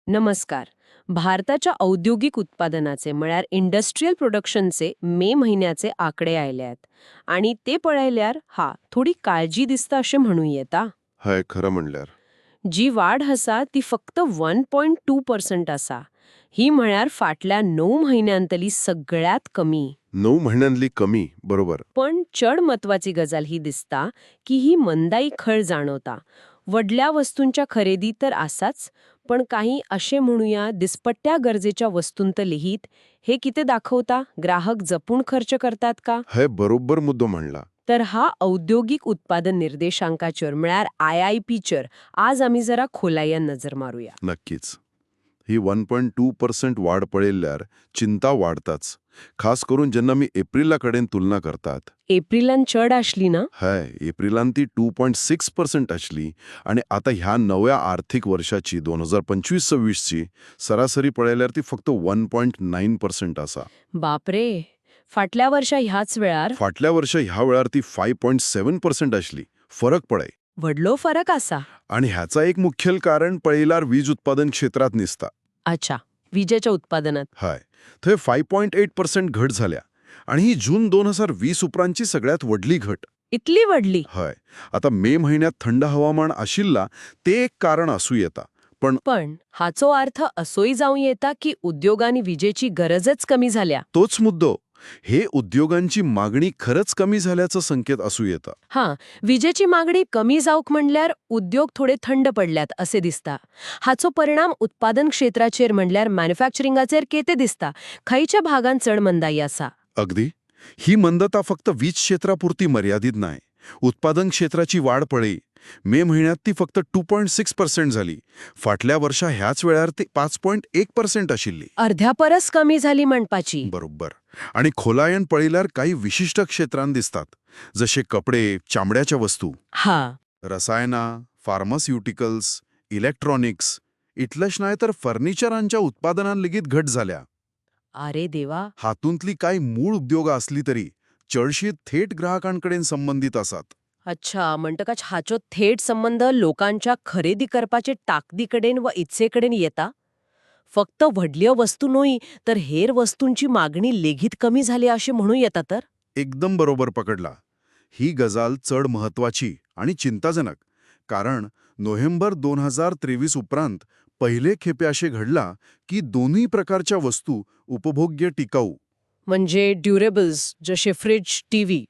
नमस्कार. भारताच्या औद्योगिक उत्पादनाचे म्हळ्यार इंडस्ट्रियल प्रोडक्शनचे मे महिन्याचे आकडे आयले आहेत आणि ते पळयल्यार थोडी काळजी दिसता अशें म्हणू येता. हय खरं म्हणल्यार जी वाढ आसा ती फक्त 1.2% आसा. ही म्हळ्यार फाटल्या 9 महिन्यांतली सगळ्यात कमी. 9 महिन्यांतली कमी बरोबर. पण चड महत्वाची गजाल ही दिसता की ही मंदाई खळ जाणवता. वडल्या वस्तूंच्या खरेदी तर आसाच, पण काही असे म्हणूया दिसपट्ट्या गरजेच्या वस्तूंत लेगीत हे किती दाखवता ग्राहक जपून खर्च करतात का? हय बरोबर मुद्दो म्हणला. तर हा औद्योगिक उत्पादन निर्देशांकाचेर म्हळ्यार IIP चेर आज आम्ही जरा खोलायेन नजर मारूया. नक्कीच. ही 1.2% वाढ पळयल्यार चिंता वाढताच. खास करून जेन्ना मी एप्रिलाकडेन तुलना करतात. एप्रिलान चड आसली ना? हय एप्रिलान ती 2.6% आसली आणि आता ह्या नव्या आर्थिक वर्षाची 2025-26ची सरासरी पळयल्यार ती फक्त 1.9% आसा. बापरे. फाटल्या वर्षा ह्याच वेळार फाटल्या वर्षा ह्या वेळार ती 5.7% आसली. फरक पळय. वडलो फरक आसा. आणि ह्याचा एक मुख्य कारण पळयल्यार वीज उत्पादन क्षेत्रात दिसता. अच्छा, विजेच्या उत्पादनात. हय थंय 5.8% घट झाल्या आणि ही जून 2020 उपरांतची सगळ्यात व्हडली घट. इतली वडली? हय आता मे महिन्यात थंड हवामान आशिल्ला ते एक कारण आसूं येता. पण हाचो अर्थ असोय जावं येता की उद्योगांनी विजेची गरजच कमी झाल्या. तोच मुद्दो. हे उद्योगांची मागणी खरंच कमी झाल्याचं संकेत आसूं येता. विजेची मागणी कमी जावक म्हणल्यार उद्योग थोडे थंड पडल्यात असे दिसता. हाचो परिणाम उत्पादन क्षेत्राचेर म्हणल्यार मॅन्युफॅक्चरिंगाचेर केते दिसता. खयच्या भागांत चड मंदाई आसा? अगदी. ही मंदता फक्त वीज क्षेत्रापुरती मर्यादित नाही. उत्पादन क्षेत्राची वाढ पळय. मे महिन्यात ती फक्त 2.6% झाली. फाटल्या वर्षा ह्याच वेळार ती 5.1% आशिल्ली. अर्ध्यापरस कमी झाली म्हणपाची. बरोबर. आणि खोलायन पळयल्यार काही विशिष्ट क्षेत्रांत दिसतात. जसे कपडे, चामड्याच्या वस्तू, रसायना, फार्मास्युटिकल्स, इलेक्ट्रॉनिक्स, इतलेच नाही तर फर्निचरांच्या उत्पादनांत लेगीत घट झाल्या. अरे देवा. हातूंतली काही मूळ उद्योग असली तरी चडशी थेट ग्राहकांकडेन संबंधित आसात. अच्छा, म्हणटकाच हाचो थेट संबंध लोकांच्या खरेदी करपाचे ताकदीकडेन व इत्सेकडेन येता. फक्त व्हडल्यो वस्तू न्हय तर हेर वस्तूंची मागणी लेगीत कमी झाली असे म्हणू येता तर? एकदम बरोबर पकडला. ही गजाल चड महत्वाची आणि चिंताजनक. कारण नोव्हेंबर 2023 उपरांत पहिले खेपे असे घडला की दोन्ही प्रकारच्या वस्तू उपभोग्य टिकाऊ म्हणजे ड्युरेबल्स जसे फ्रिज, टीव्ही.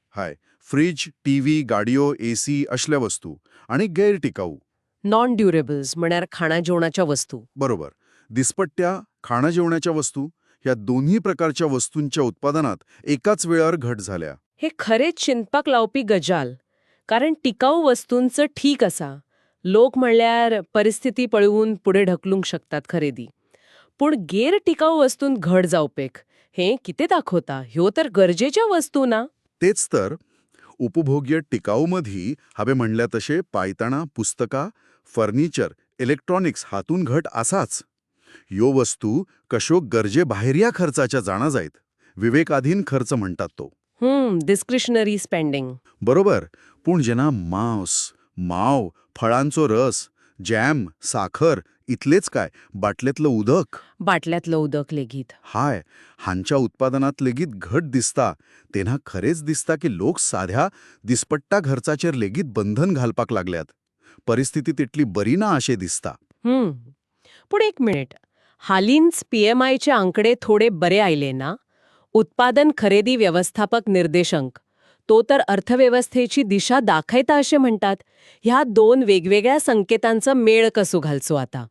फ्रिज, टीव्ही, गाडयो, एसी असल्या वस्तू आणि गैर टिकाऊ नॉन ड्युरेबल्स म्हळ्यार खाणा जेवणाच्या वस्तू. बरोबर. दिसपट्ट्या, खाणा जेवणाच्या वस्तू या दोन्ही प्रकारच्या वस्तूंच्या उत्पादनात एकाच वेळार घट झाल्या. हे खरेच चिंतपाक लावपी गजाल. कारण टिकाऊ वस्तूंचं ठीक असा. लोक म्हणल्यार परिस्थिती पळवून पुढे ढकलूंक शकतात खरेदी. पण गैर टिकाऊ वस्तूंत घट जावपेक हे किती दाखवता? ह्यो तर गरजेच्या वस्तू ना? तेच तर. उपभोग्य टिकाऊमधी हांवें म्हणल्या तशे पायताणा, पुस्तका, फर्निचर, इलेक्ट्रॉनिक्स हातून घट आसाच. ह्यो वस्तू कशो गरजे भायऱ्या खर्चाच्या जाणा जायत. विवेकाधीन खर्च म्हणतात तो. Discretionary spending. बरोबर. पूण जेन्ना मांस, फळांचो रस, जॅम, साखर इतलेच काय बाटल्यातलं उदक लेगीत. हांच्या उत्पादनात लेगीत घट दिसता तेन्हा खरेच दिसता की लोक साध्या दिसपट्टा खर्चाचेर लेगीत बंधन घालपाक लागल्यात. परिस्थिती तितली बरी ना अशें दिसता. पण एक मिनिट. हालींच PMIचे आंकडे थोडे बरे आयले ना? उत्पादन खरेदी व्यवस्थापक निर्देशांक. तो तर अर्थव्यवस्थेची दिशा दाखयता असे म्हणतात. ह्या दोन वेगवेगळ्या संकेतांचा मेळ कसो घालचो आता?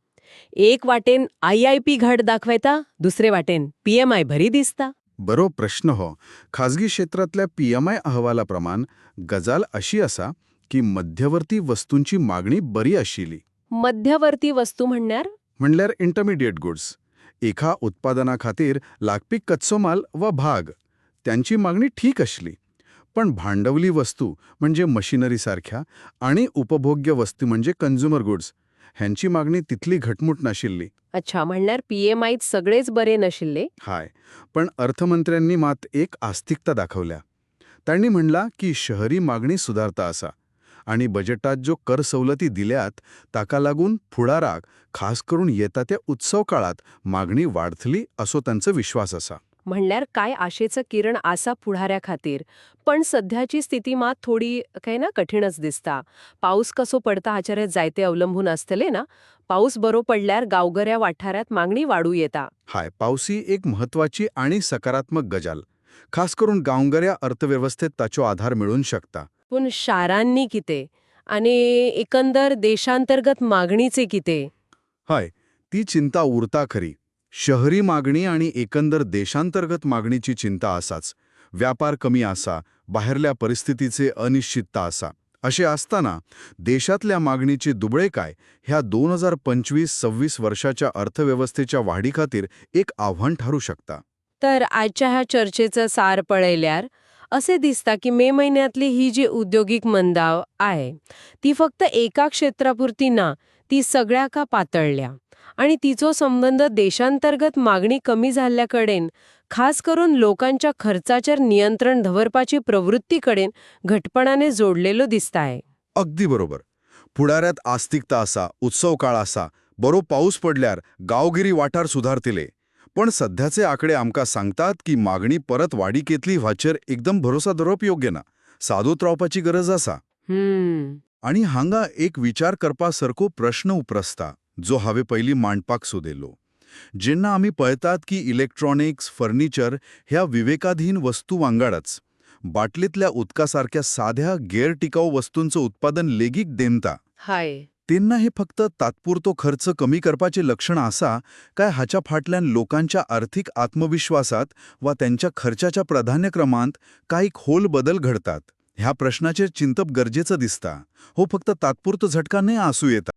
एक वाटेन IIP घट दाखवता, दुसरे वाटेन PMI बरी दिसता. बरो प्रश्न हो. खाजगी क्षेत्रातल्या PMI अहवालाप्रमाण गजाल अशी असा की मध्यवर्ती वस्तूंची मागणी बरी आशिल्ली. मध्यवर्ती वस्तू म्हणल्यार इंटरमिडिएट गुड्स. एका उत्पादना खातीर लागपी कच्चो माल वा भाग त्यांची मागणी ठीक आशिल्ली. पण भांडवली वस्तू म्हणजे मशिनरी सारख्या आणि उपभोग्य वस्तू म्हणजे कन्झ्युमर गुड्स ह्यांची मागणी तितली घटमूट नाशिल्ली. अच्छा, म्हणल्यार PMIत सगळेच बरे नशिल्ले. पण अर्थमंत्र्यांनी मात एक आस्तिकता दाखवल्या. त्यांनी म्हणला की शहरी मागणी सुधारता असा आणि बजेटात जो कर सवलती दिल्यात ताका लागून फुडाराक खास करून येता त्या उत्सव काळात मागणी वाढतली असो त्यांचा विश्वास असा. म्हणल्यार काय आशेचं किरण आसा पुढाऱ्या खातीर. पण सध्याची स्थिती मात थोडी काय ना कठीणच दिसता. पाऊस कसो पडता हाचेर जायते अवलंबून असतले ना. पाऊस बरो पडल्यार गांवगऱ्या वाठारात मागणी वाढू येता. हाय, पावसी एक महत्वाची आणि सकारात्मक गजाल. खास करून गांवगऱ्या अर्थव्यवस्थेत ताचो आधार मिळून शकता. पूण शारांनी कितें? आनी एकंदर देशांतर्गत मागणीचे कितें? हय, ती चिंता उरता खरी. शहरी मागणी आणि एकंदर देशांतर्गत मागणीची चिंता आसाच. व्यापार कमी आसा, बाहेरल्या परिस्थितीचे अनिश्चितता आसा. असे असताना देशातल्या मागणीची दुबळे काय ह्या 2025-26 वर्षाच्या अर्थव्यवस्थेच्या वाढीखातीर एक आव्हान ठरू शकता. तर आजच्या ह्या चर्चेचं सार पळयल्यार असे दिसता की मे महिन्यातली ही जी उद्योगिक मंदाव आहे ती फक्त एका क्षेत्रापुरती ना, ती सगळ्याका पातळल्या. आणि तिचो संबंध देशांतर्गत मागणी कमी जाल्ल्याकडेन, खास करून लोकांच्या खर्चाचेर नियंत्रण दवरपाची प्रवृत्तीकडेन घटपणाने जोडलेलो दिसताय. अगदी बरोबर. फुडाऱ्यात आस्तिकता आसा, उत्सव काळ आसा, बरो पाऊस पडल्यार गांवगिरी वाठार सुधारतले. पण सध्याचे आकडे आमकां सांगतात की मागणी परत वाडीक येतली हाचेर एकदम भरोसा धरप योग्य ना. सादूत रावपाची गरज आसा. आणि हांगा एक विचार करपासारको प्रश्न उप्रसता, जो हांवें पयलीं मांडपाक सोदिल्लो. जेन्ना आमी पळयतात की इलेक्ट्रॉनिक्स, फर्निचर ह्या विवेकाधीन वस्तू वांगडाच बाटलीतल्या उदकासारख्या साध्या गैरटिकाऊ वस्तूंचं उत्पादन लेगीक देंता, हाय. तेन्ना हे फक्त तात्पुरतो खर्च कमी करपाचे लक्षण आसा काय हाच्या फाटल्यान लोकांच्या आर्थिक आत्मविश्वासात वा त्यांच्या खर्चाच्या प्राधान्यक्रमांत काही खोल बदल घडतात? ह्या प्रश्नाचेर चिंतप गरजेचं दिसता. हो फक्त तात्पुरतो झटका नाही आसूं येता.